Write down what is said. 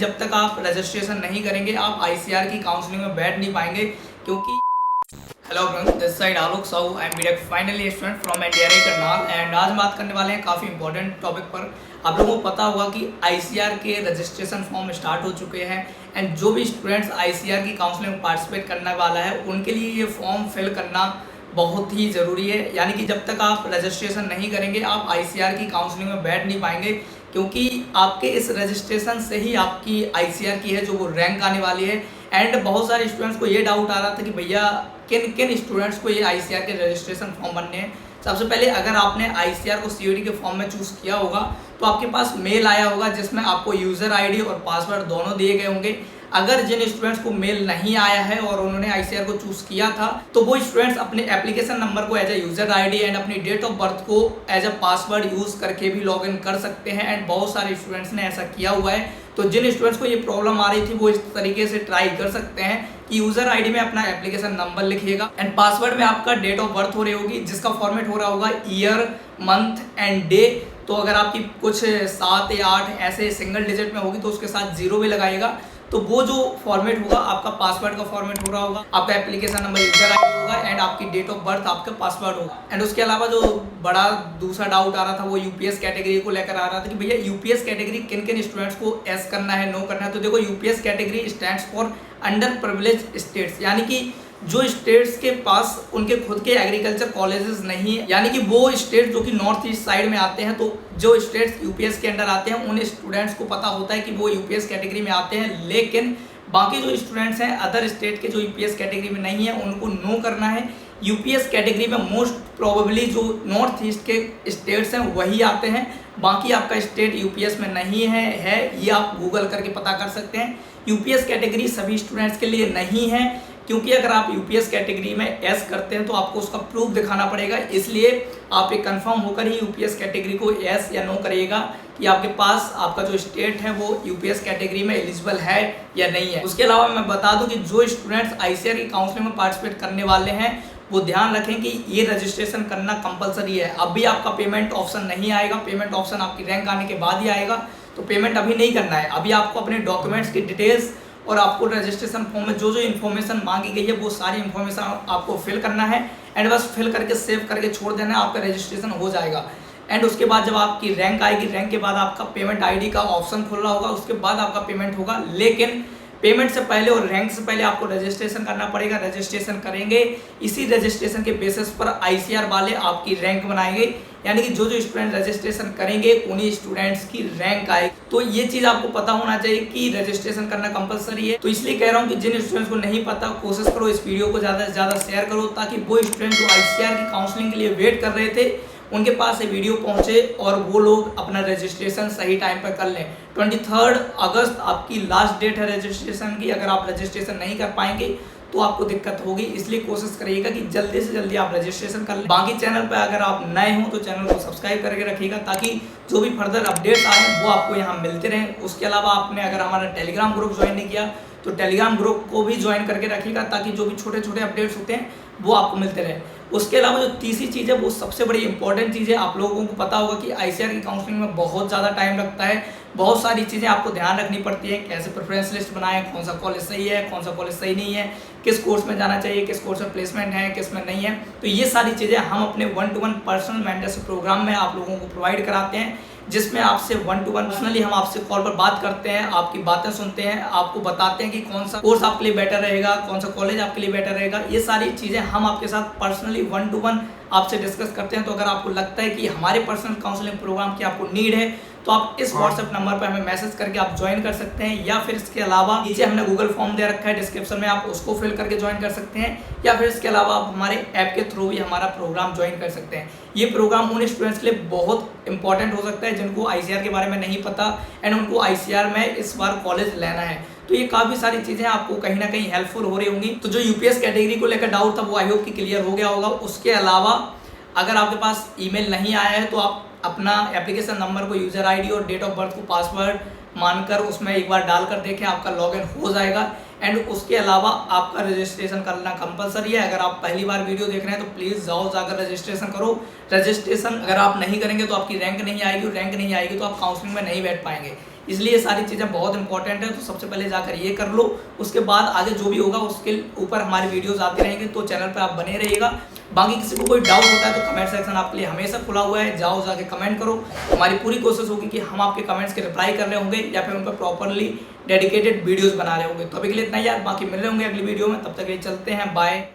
जब तक आप रजिस्ट्रेशन नहीं करेंगे आप आईसीआर की काउंसलिंग में बैठ नहीं पाएंगे, क्योंकि hello friends, this side Alok Sahu, I am BTech final year student from NTR Karnal. And आज बात करने वाले हैं काफ़ी इंपॉर्टेंट टॉपिक पर। आप लोगों को पता होगा कि आईसीआर के रजिस्ट्रेशन फॉर्म स्टार्ट हो चुके हैं एंड जो भी स्टूडेंट्स आईसीआर की काउंसलिंग में पार्टिसिपेट करने वाला है उनके लिए ये फॉर्म फिल करना बहुत ही ज़रूरी है। यानी कि जब तक आप रजिस्ट्रेशन नहीं करेंगे आप आईसीआर की काउंसलिंग में बैठ नहीं पाएंगे, क्योंकि आपके इस रजिस्ट्रेशन से ही आपकी आईसीआर की है जो वो रैंक आने वाली है। एंड बहुत सारे स्टूडेंट्स को ये डाउट आ रहा था कि भैया किन किन स्टूडेंट्स को ये आईसीआर के रजिस्ट्रेशन फॉर्म बनने हैं। सबसे पहले अगर आपने आईसीआर को सीओडी के फॉर्म में चूज़ किया होगा तो आपके पास मेल आया होगा जिसमें आपको यूज़र आईडी और पासवर्ड दोनों दिए गए होंगे। अगर जिन स्टूडेंट्स को मेल नहीं आया है और उन्होंने आईसीआर को चूज़ किया था तो वो स्टूडेंट्स अपने एप्लीकेशन नंबर को as a user ID and अपनी डेट ऑफ बर्थ को एज ए पासवर्ड यूज़ करके भी लॉगिन कर सकते हैं। एंड बहुत सारे स्टूडेंट्स ने ऐसा किया हुआ है, तो जिन स्टूडेंट्स को ये प्रॉब्लम आ रही थी वो इस तरीके से ट्राई कर सकते हैं कि यूज़र आईडी में अपना एप्लीकेशन नंबर लिखिएगा एंड पासवर्ड में आपका डेट ऑफ बर्थ हो रही होगी जिसका फॉर्मेट हो रहा होगा ईयर, मंथ एंड डे। तो अगर आपकी कुछ 7 या 8 ऐसे सिंगल डिजिट में होगी तो उसके साथ 0 भी लगाइएगा। तो वो जो फॉर्मेट होगा आपका पासवर्ड का फॉर्मेट हो रहा होगा, आपका एप्लीकेशन नंबर यूजर आईडी होगा एंड आपकी डेट ऑफ बर्थ आपका पासवर्ड होगा। एंड उसके अलावा जो बड़ा दूसरा डाउट आ रहा था वो यूपीएस कैटेगरी को लेकर आ रहा था कि भैया यूपीएस कैटेगरी किन किन स्टूडेंट्स को एस करना है, नो करना है। तो देखो, UPS category stands for under privilege states, यानी कि जो स्टेट्स के पास उनके खुद के एग्रीकल्चर कॉलेजेस नहीं है, यानी कि वो स्टेट जो कि नॉर्थ ईस्ट साइड में आते हैं, तो जो स्टेट्स यूपीएस के अंडर आते हैं उन स्टूडेंट्स को पता होता है कि वो यूपीएस कैटेगरी में आते हैं। लेकिन बाकी जो स्टूडेंट्स हैं अदर स्टेट के जो यूपीएस कैटेगरी में नहीं है उनको नो करना है। यूपीएस कैटेगरी में मोस्ट प्रोबेबली जो नॉर्थ ईस्ट के स्टेट्स हैं वही आते हैं, बाकी आपका स्टेट यूपीएस में नहीं है ये आप गूगल करके पता कर सकते हैं। यूपीएस कैटेगरी सभी स्टूडेंट्स के लिए नहीं है, क्योंकि अगर आप यूपीएस कैटेगरी में एस करते हैं तो आपको उसका प्रूफ दिखाना पड़ेगा, इसलिए आप एक कंफर्म होकर ही यूपीएस कैटेगरी को एस या नो करिएगा कि आपके पास आपका जो स्टेट है वो यूपीएस कैटेगरी में एलिजिबल है या नहीं है। उसके अलावा मैं बता दूं कि जो स्टूडेंट्स आईसीआर की काउंसलिंग में पार्टिसिपेट करने वाले हैं वो ध्यान रखें कि ये रजिस्ट्रेशन करना कंपलसरी है। अभी आपका पेमेंट ऑप्शन नहीं आएगा, पेमेंट ऑप्शन आपकी रैंक आने के बाद ही आएगा, तो पेमेंट अभी नहीं करना है। अभी आपको अपने डॉक्यूमेंट्स की डिटेल्स और आपको रजिस्ट्रेशन फॉर्म में जो जो इन्फॉर्मेशन मांगी गई है वो सारी इन्फॉर्मेशन आपको फिल करना है एंड बस फिल करके सेव करके छोड़ देना है, आपका रजिस्ट्रेशन हो जाएगा। एंड उसके बाद जब आपकी रैंक आएगी, रैंक के बाद आपका पेमेंट आईडी का ऑप्शन खुल रहा होगा, उसके बाद आपका पेमेंट होगा। लेकिन पेमेंट से पहले और रैंक से पहले आपको रजिस्ट्रेशन करना पड़ेगा। रजिस्ट्रेशन करेंगे, इसी रजिस्ट्रेशन के बेसिस पर आईसीआर वाले आपकी रैंक बनाएंगे, यानी कि जो जो स्टूडेंट रजिस्ट्रेशन करेंगे उन्हीं स्टूडेंट्स की रैंक आएगी। तो ये चीज़ आपको पता होना चाहिए कि रजिस्ट्रेशन करना कंपलसरी है। तो इसलिए कह रहा हूँ कि जिन स्टूडेंट्स को नहीं पता कोशिश करो इस वीडियो को ज़्यादा से ज़्यादा शेयर करो, ताकि वो स्टूडेंट जो आईसीआर की काउंसलिंग के लिए वेट कर रहे थे उनके पास ये वीडियो पहुंचे और वो लोग अपना रजिस्ट्रेशन सही टाइम पर कर लें। 23 अगस्त आपकी लास्ट डेट है रजिस्ट्रेशन की। अगर आप रजिस्ट्रेशन नहीं कर पाएंगे तो आपको दिक्कत होगी, इसलिए कोशिश करिएगा कि जल्दी से जल्दी आप रजिस्ट्रेशन कर लें। बाकी चैनल पर अगर आप नए हो तो चैनल को सब्सक्राइब करके रखिएगा, ताकि जो भी फर्दर अपडेट्स आए वो आपको यहाँ मिलते रहें। उसके अलावा आपने अगर हमारा टेलीग्राम ग्रुप ज्वाइन नहीं किया तो टेलीग्राम ग्रुप को भी ज्वाइन करके रखिएगा, ताकि जो भी छोटे छोटे अपडेट्स होते हैं वो आपको मिलते रहे। उसके अलावा जो तीसरी चीज़ है वो सबसे बड़ी इंपॉर्टेंट चीज़ है। आप लोगों को पता होगा कि आईसीआर की काउंसलिंग में बहुत ज़्यादा टाइम लगता है, बहुत सारी चीज़ें आपको ध्यान रखनी पड़ती है। कैसे प्रेफरेंस लिस्ट बनाएं, कौन सा कॉलेज सही है, कौन सा कॉलेज सही नहीं है, किस कोर्स में जाना चाहिए, किस कोर्स में प्लेसमेंट है, किस में नहीं है। तो ये सारी चीज़ें हम अपने 1-to-1 पर्सनल मेंटरशिप प्रोग्राम में आप लोगों को प्रोवाइड कराते हैं, जिसमें आपसे 1-to-1 पर्सनली हम आपसे कॉल पर बात करते हैं, आपकी बातें सुनते हैं, आपको बताते हैं कि कौन सा कोर्स आपके लिए बेटर रहेगा, कौन सा कॉलेज आपके लिए बेटर रहेगा। ये सारी चीज़ें हम आपके साथ पर्सनली 1-to-1 आपसे डिस्कस करते हैं। तो अगर आपको लगता है कि हमारे पर्सनल काउंसलिंग प्रोग्राम की आपको नीड है तो आप इस व्हाट्सएप नंबर पर हमें मैसेज करके आप ज्वाइन कर सकते हैं, या फिर इसके अलावा नीचे हमने गूगल फॉर्म दे रखा है डिस्क्रिप्शन में, आप उसको फिल करके ज्वाइन कर सकते हैं, या फिर इसके अलावा आप हमारे ऐप के थ्रू भी हमारा प्रोग्राम ज्वाइन कर सकते हैं। ये प्रोग्राम उन स्टूडेंट्स के लिए बहुत इंपॉर्टेंट हो सकता है जिनको आईसीआर के बारे में नहीं पता एंड उनको आईसीआर में इस बार कॉलेज लेना है। तो ये काफ़ी सारी चीज़ें आपको कहीं ना कहीं हेल्पफुल हो रही होंगी। तो जो यूपीएस कैटेगरी को लेकर डाउट था वो आई होप कि क्लियर हो गया होगा। उसके अलावा अगर आपके पास ईमेल नहीं आया है तो आप अपना एप्लीकेशन नंबर को यूज़र आईडी और डेट ऑफ बर्थ को पासवर्ड मानकर उसमें एक बार डालकर देखें, आपका लॉगिन हो जाएगा। एंड उसके अलावा आपका रजिस्ट्रेशन करना कंपलसरी है। अगर आप पहली बार वीडियो देख रहे हैं तो प्लीज़ जाकर रजिस्ट्रेशन करो। रजिस्ट्रेशन अगर आप नहीं करेंगे तो आपकी रैंक नहीं आएगी, रैंक नहीं आएगी तो आप काउंसलिंग में नहीं बैठ पाएंगे। इसलिए ये सारी चीज़ें बहुत इंपॉर्टेंट है। तो सबसे पहले जाकर ये कर लो, उसके बाद आगे जो भी होगा उसके ऊपर हमारी वीडियोज़ आती रहेंगी, तो चैनल पर आप बने रहिएगा। बाकी किसी को कोई डाउट होता है तो कमेंट सेक्शन आपके लिए हमेशा खुला हुआ है, जाओ जाके कमेंट करो। हमारी पूरी कोशिश होगी कि हम आपके कमेंट्स के रिप्लाई कर रहे होंगे या फिर उन पर प्रॉपरली डेडिकेटेड वीडियोस बना रहे होंगे। तो अभी के लिए इतना ही यार, बाकी मिल रहे होंगे अगली वीडियो में, तब तक के लिए चलते हैं, बाय।